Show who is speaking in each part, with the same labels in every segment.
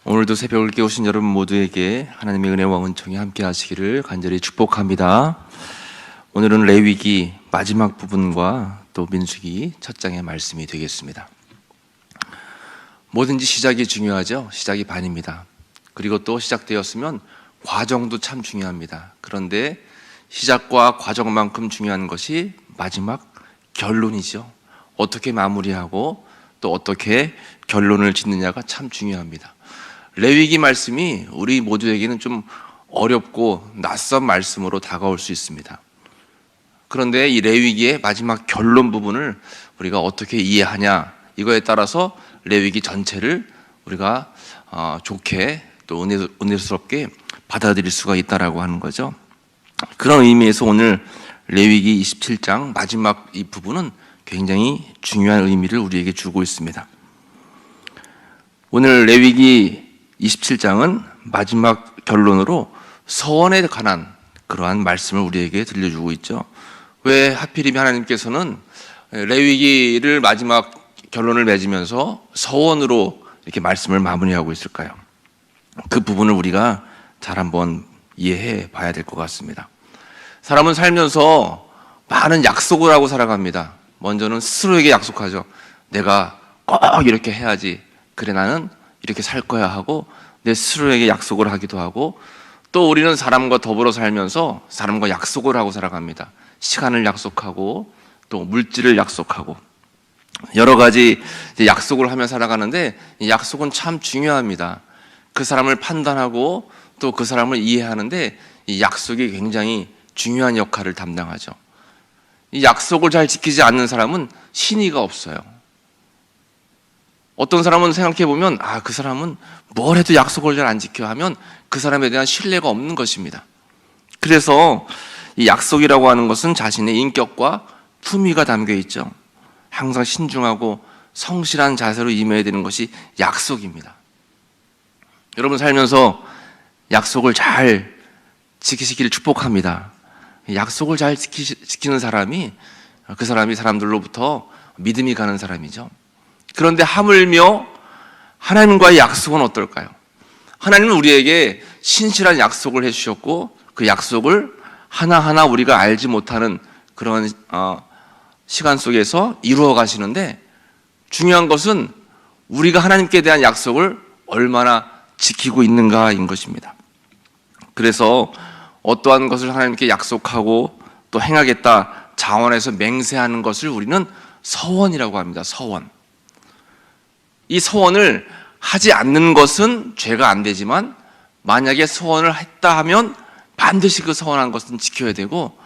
Speaker 1: 오늘도 새벽을 깨우신 여러분 모두에게 하나님의 은혜와 은총이 함께 하시기를 간절히 축복합니다. 오늘은 레위기 마지막 부분과 또 민수기 첫 장의 말씀이 되겠습니다. 뭐든지 시작이 중요하죠. 시작이 반입니다. 그리고 또 시작되었으면 과정도 참 중요합니다. 그런데 시작과 과정만큼 중요한 것이 마지막 결론이죠. 어떻게 마무리하고 또 어떻게 결론을 짓느냐가 참 중요합니다. 레위기 말씀이 우리 모두에게는 좀 어렵고 낯선 말씀으로 다가올 수 있습니다. 그런데 이 레위기의 마지막 결론 부분을 우리가 어떻게 이해하냐, 이거에 따라서 레위기 전체를 우리가 좋게 또 은혜스럽게 받아들일 수가 있다라고 하는 거죠. 그런 의미에서 오늘 레위기 27장 마지막 이 부분은 굉장히 중요한 의미를 우리에게 주고 있습니다. 오늘 레위기 27장은 마지막 결론으로 서원에 관한 그러한 말씀을 우리에게 들려주고 있죠. 왜 하필이면 하나님께서는 레위기를 마지막 결론을 맺으면서 서원으로 이렇게 말씀을 마무리하고 있을까요? 그 부분을 우리가 잘 한번 이해해 봐야 될 것 같습니다. 사람은 살면서 많은 약속을 하고 살아갑니다. 먼저는 스스로에게 약속하죠. 내가 꼭 이렇게 해야지. 그래, 나는 이렇게 살 거야 하고 내 스스로에게 약속을 하기도 하고, 또 우리는 사람과 더불어 살면서 사람과 약속을 하고 살아갑니다. 시간을 약속하고 또 물질을 약속하고 여러 가지 약속을 하며 살아가는데, 이 약속은 참 중요합니다. 그 사람을 판단하고 또 그 사람을 이해하는데 이 약속이 굉장히 중요한 역할을 담당하죠. 이 약속을 잘 지키지 않는 사람은 신의가 없어요. 어떤 사람은 생각해보면 그 사람은 뭘 해도 약속을 잘 안 지켜 하면 그 사람에 대한 신뢰가 없는 것입니다. 그래서 이 약속이라고 하는 것은 자신의 인격과 품위가 담겨 있죠. 항상 신중하고 성실한 자세로 임해야 되는 것이 약속입니다. 여러분 살면서 약속을 잘 지키시기를 축복합니다. 약속을 잘 지키는 사람이 그 사람이 사람들로부터 믿음이 가는 사람이죠. 그런데 하물며 하나님과의 약속은 어떨까요? 하나님은 우리에게 신실한 약속을 해주셨고 그 약속을 하나하나 우리가 알지 못하는 그런 시간 속에서 이루어 가시는데, 중요한 것은 우리가 하나님께 대한 약속을 얼마나 지키고 있는가인 것입니다. 그래서 어떠한 것을 하나님께 약속하고 또 행하겠다 자원해서 맹세하는 것을 우리는 서원이라고 합니다. 서원. 이 서원을 하지 않는 것은 죄가 안 되지만, 만약에 서원을 했다 하면 반드시 그 서원한 것은 지켜야 되고,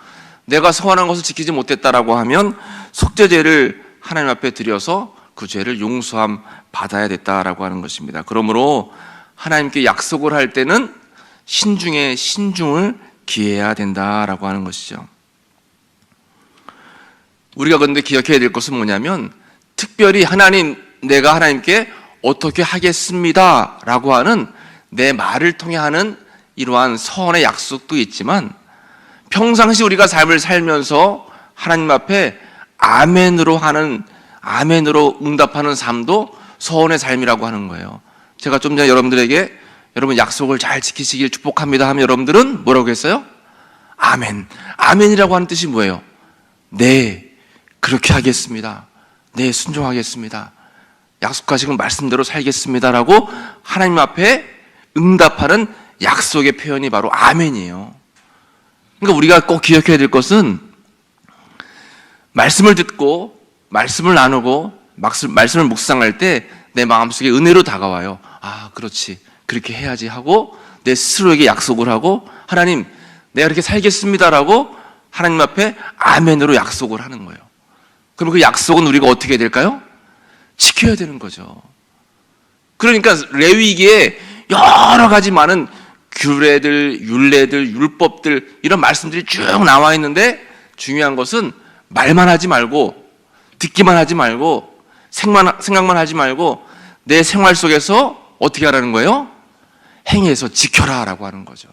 Speaker 1: 내가 서원한 것을 지키지 못했다라고 하면 속죄제를 하나님 앞에 드려서 그 죄를 용서함 받아야 됐다라고 하는 것입니다. 그러므로 하나님께 약속을 할 때는 신중에 신중을 기해야 된다라고 하는 것이죠. 우리가 그런데 기억해야 될 것은 뭐냐면, 특별히 내가 하나님께 어떻게 하겠습니다 라고 하는 내 말을 통해 하는 이러한 서원의 약속도 있지만, 평상시 우리가 삶을 살면서 하나님 앞에 아멘으로 응답하는 삶도 서원의 삶이라고 하는 거예요. 제가 좀 전에 여러분들에게 여러분 약속을 잘 지키시길 축복합니다 하면 여러분들은 뭐라고 했어요? 아멘. 아멘이라고 하는 뜻이 뭐예요? 네, 그렇게 하겠습니다. 네, 순종하겠습니다. 약속하신 말씀대로 살겠습니다라고 하나님 앞에 응답하는 약속의 표현이 바로 아멘이에요. 그러니까 우리가 꼭 기억해야 될 것은, 말씀을 듣고 말씀을 나누고 말씀을 묵상할 때 내 마음속에 은혜로 다가와요. 그렇지, 그렇게 해야지 하고 내 스스로에게 약속을 하고, 하나님 내가 이렇게 살겠습니다라고 하나님 앞에 아멘으로 약속을 하는 거예요. 그럼 그 약속은 우리가 어떻게 해야 될까요? 지켜야 되는 거죠. 그러니까 레위기에 여러 가지 많은 규례들, 율례들, 율법들, 이런 말씀들이 쭉 나와 있는데, 중요한 것은 말만 하지 말고, 듣기만 하지 말고, 생각만 하지 말고 내 생활 속에서 어떻게 하라는 거예요? 행해서 지켜라 라고 하는 거죠.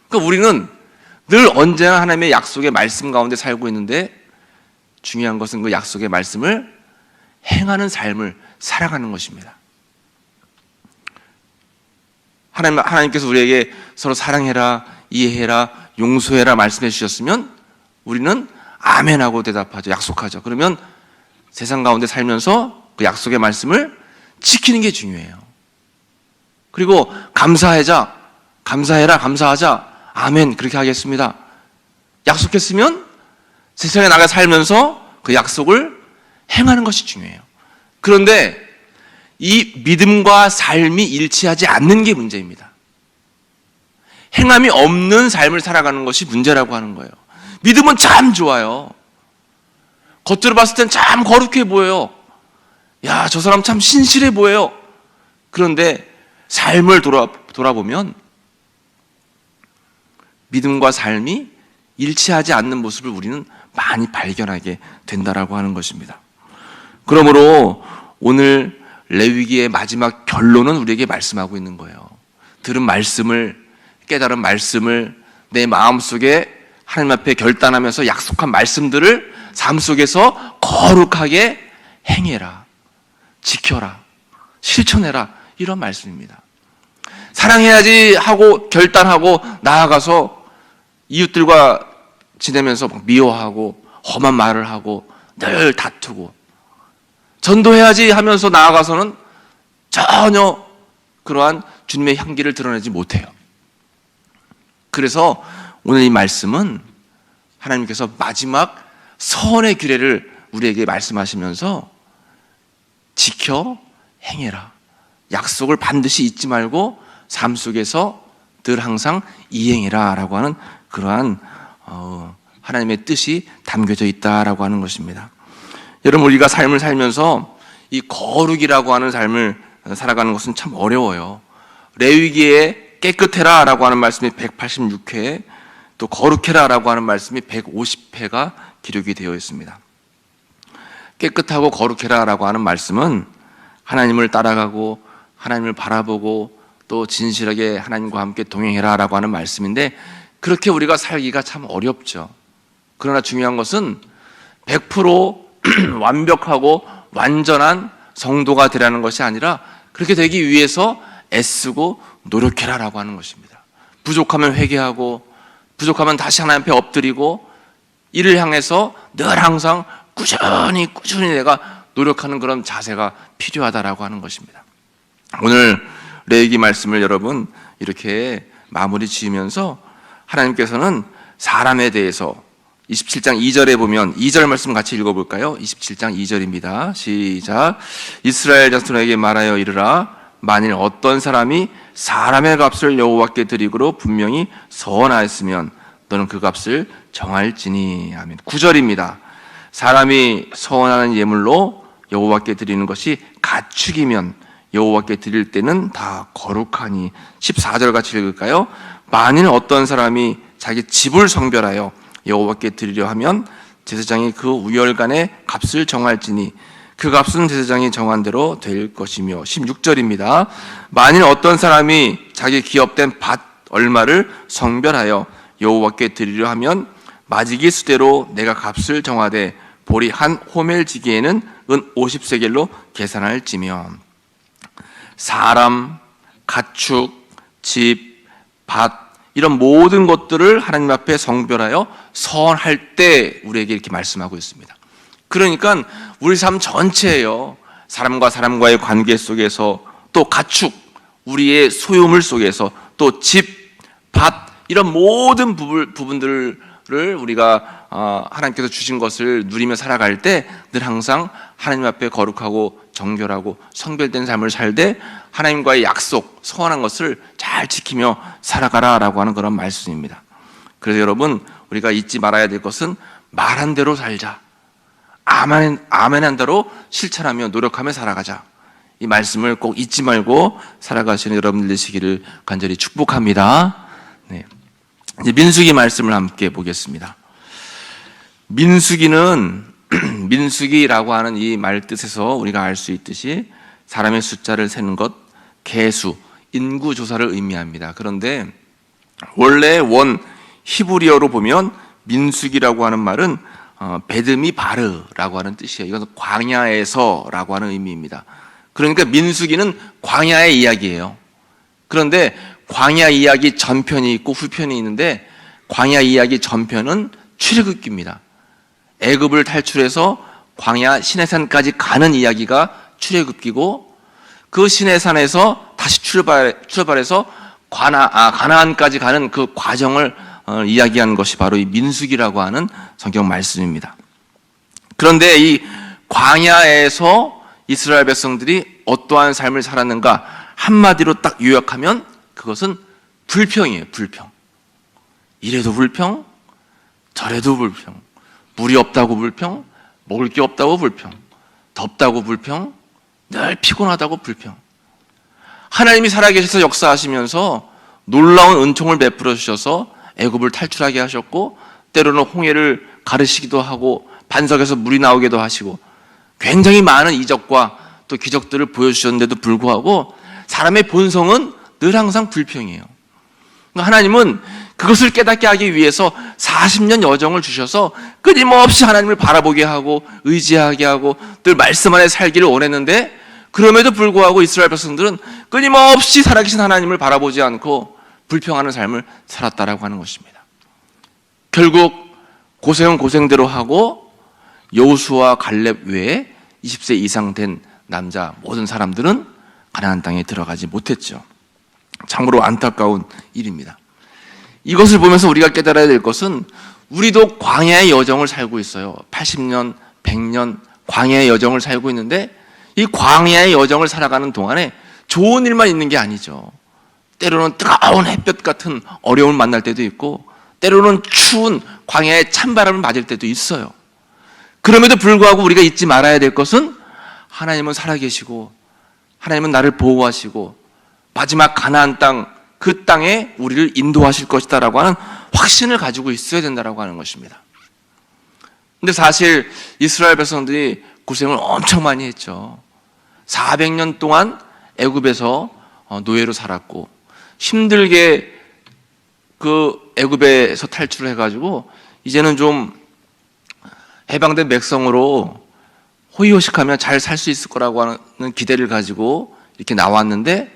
Speaker 1: 그러니까 우리는 늘 언제나 하나님의 약속의 말씀 가운데 살고 있는데, 중요한 것은 그 약속의 말씀을 행하는 삶을 살아가는 것입니다. 하나님께서 우리에게 서로 사랑해라, 이해해라, 용서해라 말씀해 주셨으면 우리는 아멘하고 대답하죠. 약속하죠. 그러면 세상 가운데 살면서 그 약속의 말씀을 지키는 게 중요해요. 그리고 감사해라, 감사하자. 아멘, 그렇게 하겠습니다. 약속했으면 세상에 나가 살면서 그 약속을 행하는 것이 중요해요. 그런데 이 믿음과 삶이 일치하지 않는 게 문제입니다. 행함이 없는 삶을 살아가는 것이 문제라고 하는 거예요. 믿음은 참 좋아요. 겉으로 봤을 땐 참 거룩해 보여요. 야, 저 사람 참 신실해 보여요. 그런데 삶을 돌아보면 믿음과 삶이 일치하지 않는 모습을 우리는 많이 발견하게 된다라고 하는 것입니다. 그러므로 오늘 레위기의 마지막 결론은 우리에게 말씀하고 있는 거예요. 들은 말씀을, 깨달은 말씀을 내 마음속에 하나님 앞에 결단하면서 약속한 말씀들을 삶 속에서 거룩하게 행해라, 지켜라, 실천해라, 이런 말씀입니다. 사랑해야지 하고 결단하고 나아가서 이웃들과 지내면서 미워하고 험한 말을 하고 늘 다투고, 전도해야지 하면서 나아가서는 전혀 그러한 주님의 향기를 드러내지 못해요. 그래서 오늘 이 말씀은 하나님께서 마지막 선의 규례를 우리에게 말씀하시면서 지켜 행해라, 약속을 반드시 잊지 말고 삶 속에서 늘 항상 이행해라 라고 하는 그러한 하나님의 뜻이 담겨져 있다라고 하는 것입니다. 여러분, 우리가 삶을 살면서 이 거룩이라고 하는 삶을 살아가는 것은 참 어려워요. 레위기에 깨끗해라 라고 하는 말씀이 186회, 또 거룩해라 라고 하는 말씀이 150회가 기록이 되어 있습니다. 깨끗하고 거룩해라 라고 하는 말씀은 하나님을 따라가고 하나님을 바라보고 또 진실하게 하나님과 함께 동행해라 라고 하는 말씀인데, 그렇게 우리가 살기가 참 어렵죠. 그러나 중요한 것은 100% 완벽하고 완전한 성도가 되라는 것이 아니라 그렇게 되기 위해서 애쓰고 노력해라 라고 하는 것입니다. 부족하면 회개하고 부족하면 다시 하나님 앞에 엎드리고 이를 향해서 늘 항상 꾸준히 내가 노력하는 그런 자세가 필요하다라고 하는 것입니다. 오늘 레위기 말씀을 여러분 이렇게 마무리 지으면서 하나님께서는 사람에 대해서 27장 2절에 보면 2절 말씀 같이 읽어볼까요? 27장 2절입니다. 시작. 이스라엘 자손에게 말하여 이르라. 만일 어떤 사람이 사람의 값을 여호와께 드리고로 분명히 서원하였으면 너는 그 값을 정할지니. 아멘. 9절입니다. 사람이 서원하는 예물로 여호와께 드리는 것이 가축이면 여호와께 드릴 때는 다 거룩하니. 14절 같이 읽을까요? 만일 어떤 사람이 자기 집을 성별하여 여호와께 드리려 하면 제사장이 그 우열간의 값을 정할지니 그 값은 제사장이 정한 대로 될 것이며. 16절입니다. 만일 어떤 사람이 자기 기업된 밭 얼마를 성별하여 여호와께 드리려 하면 마지기 수대로 내가 값을 정하되 보리 한 호멜지기에는 은 50세겔로 계산할지며. 사람, 가축, 집, 밭 이런 모든 것들을 하나님 앞에 성별하여 서원할 때 우리에게 이렇게 말씀하고 있습니다. 그러니까 우리 삶 전체예요. 사람과 사람과의 관계 속에서, 또 가축, 우리의 소유물 속에서, 또 집, 밭 이런 모든 부분들을 우리가 하나님께서 주신 것을 누리며 살아갈 때 늘 항상 하나님 앞에 거룩하고 정결하고 성별된 삶을 살되 하나님과의 약속, 서원한 것을 잘 지키며 살아가라라고 하는 그런 말씀입니다. 그래서 여러분, 우리가 잊지 말아야 될 것은 말한 대로 살자. 아멘한 대로 실천하며 노력하며 살아가자. 이 말씀을 꼭 잊지 말고 살아가시는 여러분들 되시기를 간절히 축복합니다. 네. 이제 민수기 말씀을 함께 보겠습니다. 민수기는 민수기라고 하는 이 말 뜻에서 우리가 알 수 있듯이 사람의 숫자를 세는 것, 계수, 인구 조사를 의미합니다. 그런데 원래 원 히브리어로 보면 민수기라고 하는 말은 베드미 바르라고 하는 뜻이에요. 이것은 광야에서라고 하는 의미입니다. 그러니까 민수기는 광야의 이야기예요. 그런데 광야 이야기 전편이 있고 후편이 있는데, 광야 이야기 전편은 출애굽기입니다. 애굽을 탈출해서 광야 시내산까지 가는 이야기가 출애굽기고, 그 시내산에서 다시 출발해서 가나안까지 가는 그 과정을 이야기하는 것이 바로 이 민수기라고 하는 성경 말씀입니다. 그런데 이 광야에서 이스라엘 백성들이 어떠한 삶을 살았는가 한마디로 딱 요약하면 그것은 불평이에요. 불평. 이래도 불평, 저래도 불평, 물이 없다고 불평, 먹을 게 없다고 불평, 덥다고 불평, 늘 피곤하다고 불평. 하나님이 살아계셔서 역사하시면서 놀라운 은총을 베풀어 주셔서 애굽을 탈출하게 하셨고, 때로는 홍해를 가르시기도 하고 반석에서 물이 나오기도 하시고 굉장히 많은 이적과 또 기적들을 보여주셨는데도 불구하고 사람의 본성은 늘 항상 불평이에요. 하나님은 그것을 깨닫게 하기 위해서 40년 여정을 주셔서 끊임없이 하나님을 바라보게 하고 의지하게 하고 늘 말씀 안에 살기를 원했는데, 그럼에도 불구하고 이스라엘 백성들은 끊임없이 살아계신 하나님을 바라보지 않고 불평하는 삶을 살았다라고 하는 것입니다. 결국 고생은 고생대로 하고 여호수아 갈렙 외에 20세 이상 된 남자 모든 사람들은 가나안 땅에 들어가지 못했죠. 참으로 안타까운 일입니다. 이것을 보면서 우리가 깨달아야 될 것은 우리도 광야의 여정을 살고 있어요. 80년, 100년 광야의 여정을 살고 있는데, 이 광야의 여정을 살아가는 동안에 좋은 일만 있는 게 아니죠. 때로는 뜨거운 햇볕 같은 어려움을 만날 때도 있고, 때로는 추운 광야의 찬바람을 맞을 때도 있어요. 그럼에도 불구하고 우리가 잊지 말아야 될 것은 하나님은 살아계시고 하나님은 나를 보호하시고 마지막 가나안 땅, 그 땅에 우리를 인도하실 것이다 라고 하는 확신을 가지고 있어야 된다라고 하는 것입니다. 근데 사실 이스라엘 백성들이 고생을 엄청 많이 했죠. 400년 동안 애굽에서 노예로 살았고, 힘들게 그 애굽에서 탈출을 해가지고 이제는 좀 해방된 백성으로 호의호식하면 잘 살 수 있을 거라고 하는 기대를 가지고 이렇게 나왔는데,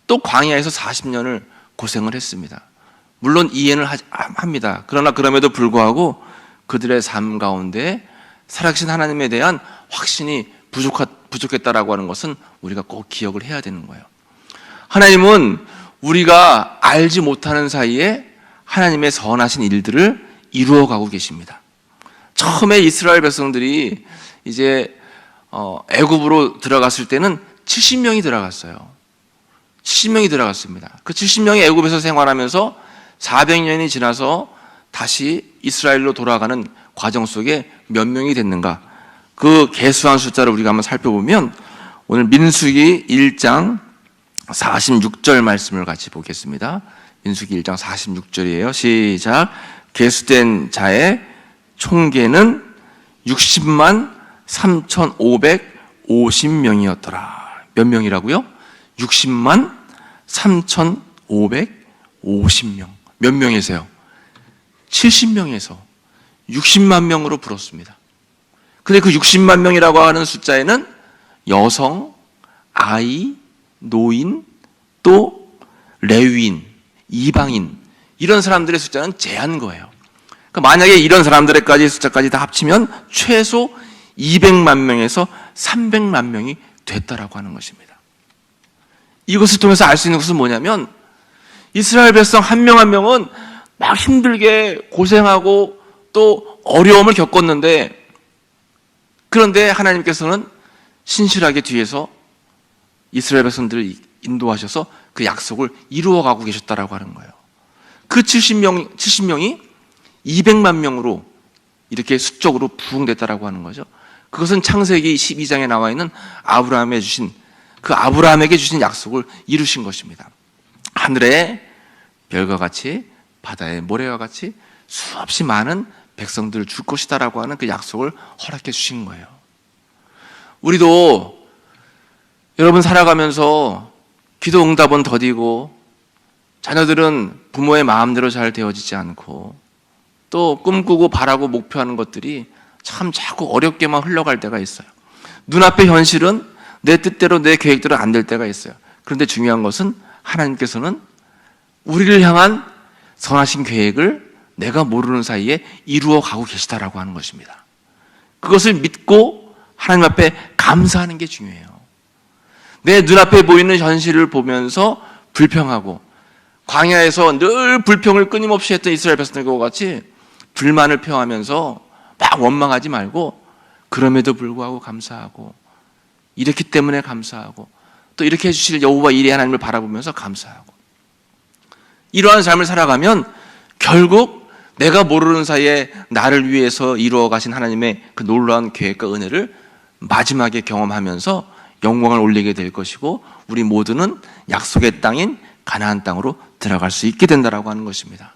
Speaker 1: 또 광야에서 40년을 고생을 했습니다. 물론 이해는 합니다. 그러나 그럼에도 불구하고 그들의 삶 가운데 살아계신 하나님에 대한 확신이 부족했다라고 하는 것은 우리가 꼭 기억을 해야 되는 거예요. 하나님은 우리가 알지 못하는 사이에 하나님의 선하신 일들을 이루어가고 계십니다. 처음에 이스라엘 백성들이 이제 애굽으로 들어갔을 때는 70명이 들어갔어요. 70명이 들어갔습니다. 그 70명이 애굽에서 생활하면서 400년이 지나서 다시 이스라엘로 돌아가는 과정 속에 몇 명이 됐는가, 그 계수한 숫자를 우리가 한번 살펴보면 오늘 민수기 1장 46절 말씀을 같이 보겠습니다. 민수기 1장 46절이에요. 시작. 계수된 자의 총계는 60만 3,550명이었더라. 몇 명이라고요? 60만 3,550명. 몇 명이세요? 70명에서 60만 명으로 불었습니다. 근데 그 60만 명이라고 하는 숫자에는 여성, 아이, 노인, 또 레위인, 이방인, 이런 사람들의 숫자는 제한 거예요. 그러니까 만약에 이런 사람들까지 숫자까지 다 합치면 최소 200만 명에서 300만 명이 됐다라고 하는 것입니다. 이것을 통해서 알 수 있는 것은 뭐냐면, 이스라엘 백성 한 명 한 명은 막 힘들게 고생하고 또 어려움을 겪었는데, 그런데 하나님께서는 신실하게 뒤에서 이스라엘 백성들을 인도하셔서 그 약속을 이루어가고 계셨다라고 하는 거예요. 그 70명이 200만 명으로 이렇게 수적으로 부흥됐다라고 하는 거죠. 그것은 창세기 12장에 나와 있는 아브라함에게 주신 약속을 이루신 것입니다. 하늘의 별과 같이 바다의 모래와 같이 수없이 많은 백성들을 줄 것이다라고 하는 그 약속을 허락해 주신 거예요. 우리도 여러분 살아가면서 기도 응답은 더디고, 자녀들은 부모의 마음대로 잘 되어지지 않고, 또 꿈꾸고 바라고 목표하는 것들이 참 자꾸 어렵게만 흘러갈 때가 있어요. 눈앞의 현실은 내 뜻대로 내 계획대로 안 될 때가 있어요. 그런데 중요한 것은 하나님께서는 우리를 향한 선하신 계획을 내가 모르는 사이에 이루어 가고 계시다라고 하는 것입니다. 그것을 믿고 하나님 앞에 감사하는 게 중요해요. 내 눈앞에 보이는 현실을 보면서 불평하고 광야에서 늘 불평을 끊임없이 했던 이스라엘 백성들과 같이 불만을 표하면서 막 원망하지 말고 그럼에도 불구하고 감사하고 이렇기 때문에 감사하고 또 이렇게 해주실 여호와 이레 하나님을 바라보면서 감사하고 이러한 삶을 살아가면 결국 내가 모르는 사이에 나를 위해서 이루어 가신 하나님의 그 놀라운 계획과 은혜를 마지막에 경험하면서 영광을 올리게 될 것이고 우리 모두는 약속의 땅인 가나안 땅으로 들어갈 수 있게 된다라고 하는 것입니다.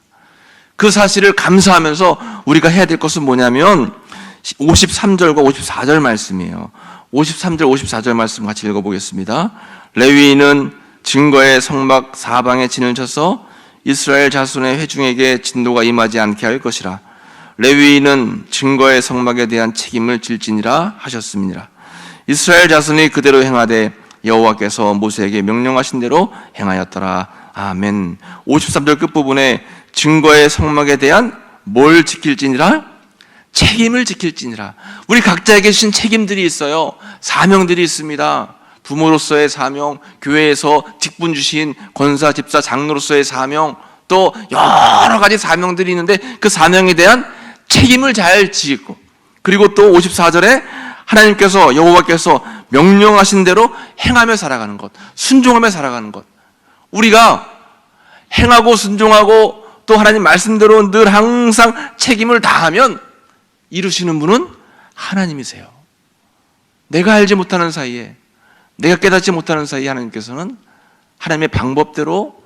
Speaker 1: 그 사실을 감사하면서 우리가 해야 될 것은 뭐냐면 53절과 54절 말씀이에요. 53절, 54절 말씀 같이 읽어보겠습니다. 레위인은 증거의 성막 사방에 진을 쳐서 이스라엘 자손의 회중에게 진노가 임하지 않게 할 것이라. 레위인은 증거의 성막에 대한 책임을 질지니라 하셨습니다. 이스라엘 자손이 그대로 행하되 여호와께서 모세에게 명령하신 대로 행하였더라. 아멘. 53절 끝부분에 증거의 성막에 대한 뭘 지킬지니라? 책임을 지킬지니라. 우리 각자에게 주신 책임들이 있어요. 사명들이 있습니다. 부모로서의 사명, 교회에서 직분 주신 권사, 집사, 장로로서의 사명, 또 여러 가지 사명들이 있는데 그 사명에 대한 책임을 잘 지고, 그리고 또 54절에 하나님께서, 여호와께서 명령하신 대로 행하며 살아가는 것, 순종하며 살아가는 것. 우리가 행하고 순종하고 또 하나님 말씀대로 늘 항상 책임을 다하면 이루시는 분은 하나님이세요. 내가 알지 못하는 사이에, 내가 깨닫지 못하는 사이에 하나님께서는 하나님의 방법대로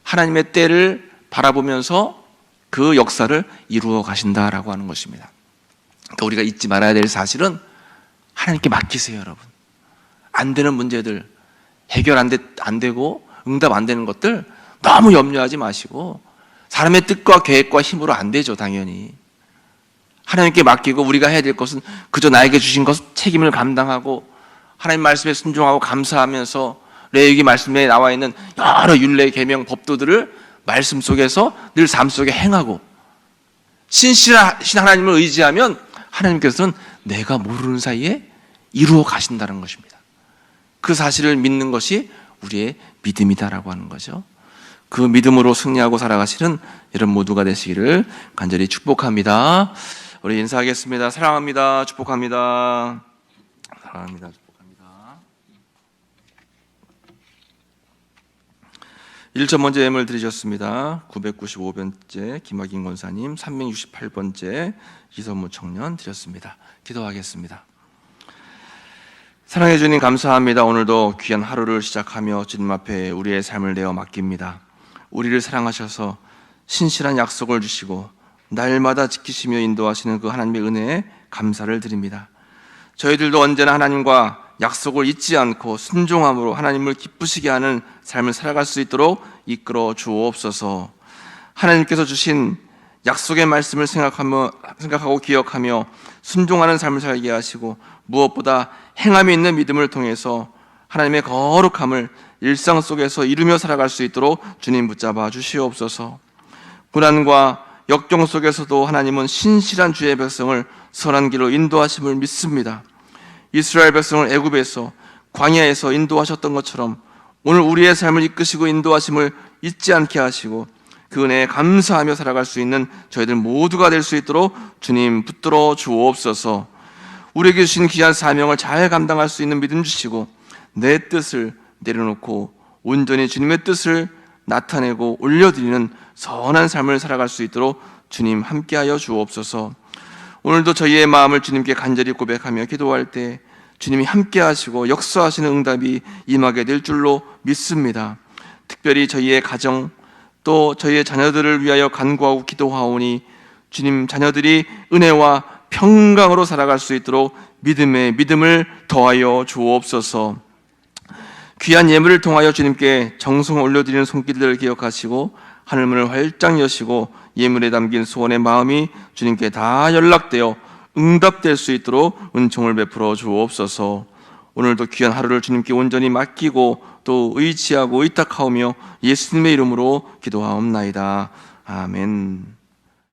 Speaker 1: 하나님의 때를 바라보면서 그 역사를 이루어 가신다라고 하는 것입니다. 그러니까 우리가 잊지 말아야 될 사실은 하나님께 맡기세요, 여러분. 안 되는 문제들, 해결 안 되고 응답 안 되는 것들 너무 염려하지 마시고, 사람의 뜻과 계획과 힘으로 안 되죠, 당연히. 하나님께 맡기고 우리가 해야 될 것은 그저 나에게 주신 것 책임을 감당하고 하나님 말씀에 순종하고 감사하면서 레위기 말씀에 나와 있는 여러 율례, 계명, 법도들을 말씀 속에서 늘 삶 속에 행하고 신실하신 하나님을 의지하면 하나님께서는 내가 모르는 사이에 이루어 가신다는 것입니다. 그 사실을 믿는 것이 우리의 믿음이다라고 하는 거죠. 그 믿음으로 승리하고 살아가시는 여러분 모두가 되시기를 간절히 축복합니다. 우리 인사하겠습니다. 사랑합니다. 축복합니다. 사랑합니다. 축복합니다. 1점 먼저 예물 드리셨습니다. 995번째 김학인 권사님, 368번째 이선무 청년 드렸습니다. 기도하겠습니다. 사랑해 주님 감사합니다. 오늘도 귀한 하루를 시작하며 주님 앞에 우리의 삶을 내어 맡깁니다. 우리를 사랑하셔서 신실한 약속을 주시고 날마다 지키시며 인도하시는 그 하나님의 은혜에 감사를 드립니다. 저희들도 언제나 하나님과 약속을 잊지 않고 순종함으로 하나님을 기쁘시게 하는 삶을 살아갈 수 있도록 이끌어 주옵소서. 하나님께서 주신 약속의 말씀을 생각하고 기억하며 순종하는 삶을 살게 하시고, 무엇보다 행함이 있는 믿음을 통해서 하나님의 거룩함을 일상 속에서 이루며 살아갈 수 있도록 주님 붙잡아 주시옵소서. 고난과 역경 속에서도 하나님은 신실한 주의 백성을 선한 길로 인도하심을 믿습니다. 이스라엘 백성을 애굽에서, 광야에서 인도하셨던 것처럼 오늘 우리의 삶을 이끄시고 인도하심을 잊지 않게 하시고 그 은혜에 감사하며 살아갈 수 있는 저희들 모두가 될 수 있도록 주님 붙들어 주옵소서. 우리에게 주신 귀한 사명을 잘 감당할 수 있는 믿음 주시고 내 뜻을 내려놓고 온전히 주님의 뜻을 나타내고 올려드리는 선한 삶을 살아갈 수 있도록 주님 함께하여 주옵소서. 오늘도 저희의 마음을 주님께 간절히 고백하며 기도할 때 주님이 함께하시고 역사하시는 응답이 임하게 될 줄로 믿습니다. 특별히 저희의 가정 또 저희의 자녀들을 위하여 간구하고 기도하오니 주님, 자녀들이 은혜와 평강으로 살아갈 수 있도록 믿음에 믿음을 더하여 주옵소서. 귀한 예물을 통하여 주님께 정성을 올려드리는 손길들을 기억하시고 하늘문을 활짝 여시고 예물에 담긴 소원의 마음이 주님께 다 연락되어 응답될 수 있도록 은총을 베풀어 주옵소서. 오늘도 귀한 하루를 주님께 온전히 맡기고 또 의지하고 의탁하오며 예수님의 이름으로 기도하옵나이다. 아멘.